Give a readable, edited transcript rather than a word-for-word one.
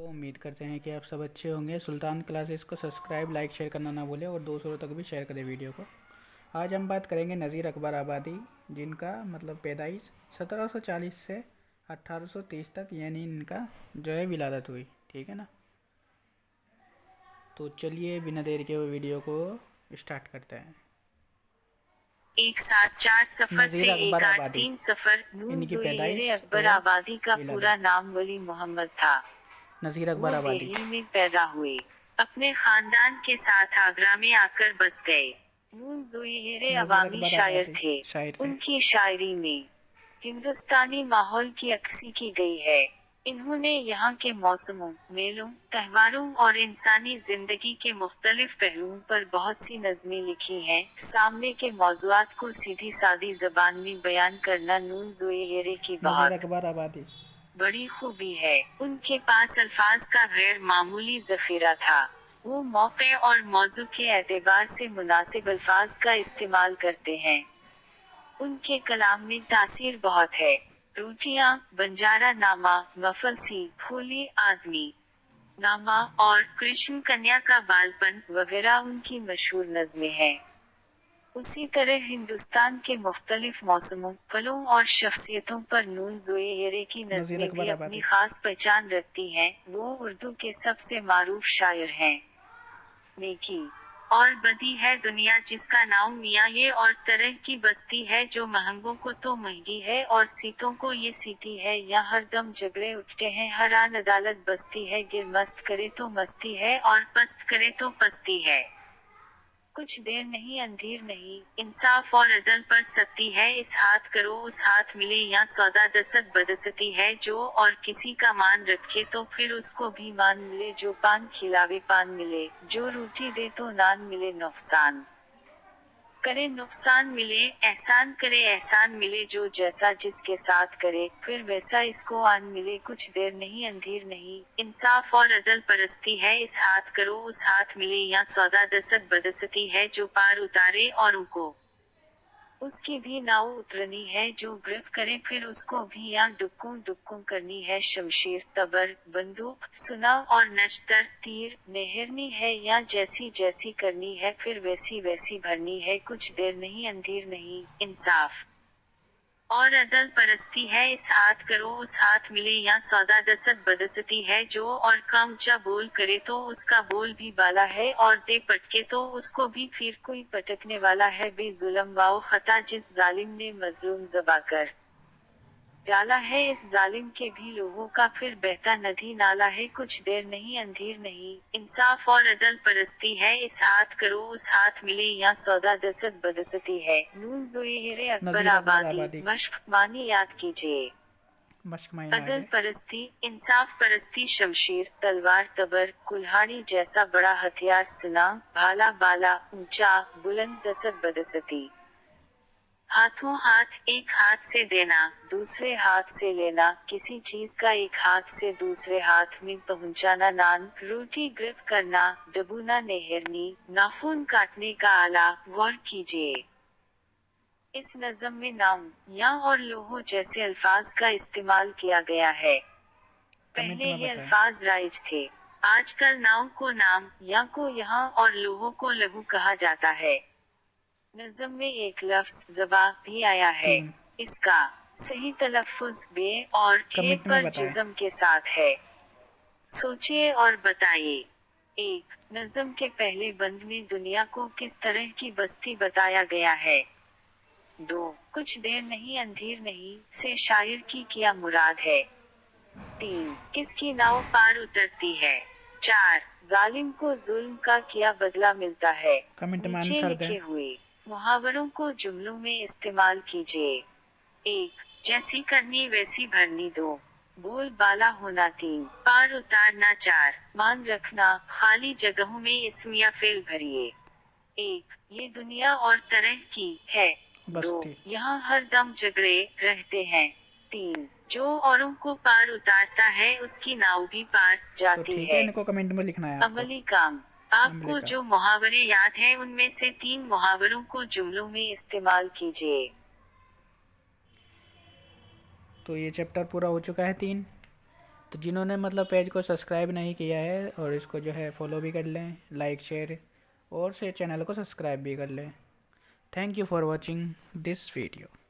तो उम्मीद करते हैं कि आप सब अच्छे होंगे। सुल्तान क्लासेस को सब्सक्राइब, लाइक, शेयर करना ना भूलें और दूसरों तक भी शेयर करें वीडियो को। आज हम बात करेंगे नज़ीर अकबर आबादी, जिनका मतलब पैदाइश 1740 से 1830 तक, यानी इनका जो है विलादत हुई। ठीक है ना। तो चलिए बिना देर के वीडियो को स्टार्ट करते हैं। 174 सफर से नज़ीर अकबर आबादी, 183 सफर। नून इनकी ज़ोहेर पैदाइश अकबर और आबादी का पूरा विलादत। नाम वली मोहम्मद था। नज़ीर वो अकबर आबादी दिल्ली में पैदा हुए, अपने खानदान के साथ आगरा में आकर बस गए। नून ज़ोहेर नज़ीर अवामी अकबर शायर आबादी थे। शायर थे। उनकी शायरी में हिंदुस्तानी माहौल की अक्सी की गई है। इन्होंने यहाँ के मौसमों, मेलों, त्योहारों और इंसानी जिंदगी के मुख्तलिफ पहलुओं पर बहुत सी नज़में लिखी हैं। सामने के मौज़ूआत को सीधी सादी ज़बान में बयान करना नून ज़ोहेर की नज़ीर बहुत अकबर आबादी बड़ी खूबी है। उनके पास अल्फाज का गैर मामूली ज़ख़ीरा था। वो मौक़े और मौज़ू के एतबार से मुनासिब अल्फाज का इस्तेमाल करते हैं। उनके कलाम में तासीर बहुत है। रोटियां, बंजारा नामा, मफलसी, होली आदमी नामा और कृष्ण कन्या का बालपन वगैरह उनकी मशहूर नज़में हैं। उसी तरह हिंदुस्तान के मुख्तलिफ मौसमों, फलों और शख्सियतों पर नून ज़ोहेर की नज़ीर नज़में भी अकबर अपनी आबादी खास पहचान रखती हैं। वो उर्दू के सबसे मारूफ शायर हैं। नेकी और बदी है दुनिया जिसका नाम मियाँ ये, और तरह की बस्ती है जो महंगों को तो महंगी है और सीतों को ये सीती है। या हर दम झगड़े उठते हैं, हर आन अदालत बस्ती है। गिर मस्त करे तो मस्ती है और पस्त करे तो पस्ती है। कुछ देर नहीं अंधेर नहीं, इंसाफ और अदल पर सख्ती है। इस हाथ करो उस हाथ मिले, या सौदा दसत बदसती है जो, और किसी का मान रखे तो फिर उसको भी मान मिले। जो पान खिलावे पान मिले, जो रोटी दे तो नान मिले। नुकसान करे नुकसान मिले, एहसान करे एहसान मिले। जो जैसा जिसके साथ करे फिर वैसा इसको आन मिले। कुछ देर नहीं अंधेर नहीं, इंसाफ और अदल परस्ती है। इस हाथ करो उस हाथ मिले, या सौदा दसत बदसती है जो पार उतारे और उनको उसकी भी नाव उतरनी है। जो गिरफ्त करे फिर उसको भी, या डुक्कों डुक्कों करनी है। शमशीर, तबर, बंदूक, सुनाव और नश्तर, तीर, मेहरनी है। या जैसी जैसी करनी है फिर वैसी वैसी भरनी है। कुछ देर नहीं अंधेर नहीं, इंसाफ और अदल परस्ती है। इस हाथ करो उस हाथ मिले, या सौदा दसत बदसती है जो, और का ऊंचा बोल करे तो उसका बोल भी बाला है, और दे पटके तो उसको भी फिर कोई पटकने वाला है। बेजुल्म वाओ खता जिस जालिम ने मजलूम ज़बा कर डाला है, इस जालिम के भी लोगों का फिर बहता नदी नाला है। कुछ देर नहीं अंधेर नहीं, इंसाफ और अदल परस्ती है। इस हाथ करो उस हाथ मिले, या सौदा दसत बदसती है। नून ज़ोहेर अकबर नज़ीर अकबर आबादी, आबादी मश्क मानी याद कीजिए। मश्क मायने अदल आगे। परस्ती, इंसाफ परस्ती। शमशीर, तलवार, तबर, कुल्हाड़ी जैसा बड़ा हथियार। सुना, भाला बाला, ऊंचा, बुलंद। दसत बदसती, हाथों हाथ, एक हाथ से देना, दूसरे हाथ से लेना। किसी चीज का एक हाथ से दूसरे हाथ में पहुंचाना। नान, रोटी ग्रिप करना, डबूना। नेहरनी, नाखून काटने का आला। गौर कीजिए, इस नज़म में नाउन, या और लोहो जैसे अल्फाज का इस्तेमाल किया गया है। कमेंट पहले में ये बताएं। अल्फाज राइज थे। आजकल नाउन को नाम, या को यहाँ और लोहो को लघु कहा जाता है। नज़म में एक लफ्ज़ ज़बा भी आया है। 3 इसका सही तलफ़्फ़ुज़ बे और हे कमेंट में पर बताएं। जिज़म के साथ है। सोचिए और बताइए। 1. नज़म के पहले बंद में दुनिया को किस तरह की बस्ती बताया गया है। 2. कुछ देर नहीं अंधेर नहीं से शायर की क्या मुराद है। 3. किसकी नाव पार उतरती है। 4. जालिम को जुल्म का क्या बदला मिलता है। कमेंट में नीचे आंसर दें। लिखे हुए मुहावरों को जुमलों में इस्तेमाल कीजिए। 1. जैसी करनी वैसी भरनी। 2. बोल बाला होना। 3. पार उतारना। 4. मान रखना, खाली जगहों में इसम या फेल भरिए। 1. ये दुनिया और तरह की है। 2. बस्ती। यहाँ हर दम झगड़े रहते हैं। 3. जो औरों को पार उतारता है उसकी नाव भी पार तो जाती ठीक है, है। इनको कमेंट में लिखना है आपको। अमली काम, अमले आपको का जो मुहावरे याद हैं उनमें से 3 मुहावरों को जुमलों में इस्तेमाल कीजिए। तो ये चैप्टर पूरा हो चुका है 3। تو جنہوں نے مطلب پیج کو سبسکرائب نہیں کیا ہے اور اس کو جو ہے فالو بھی کر لیں، لائک شیئر اور سے چینل کو سبسکرائب بھی کر لیں۔ Thank you for watching this video.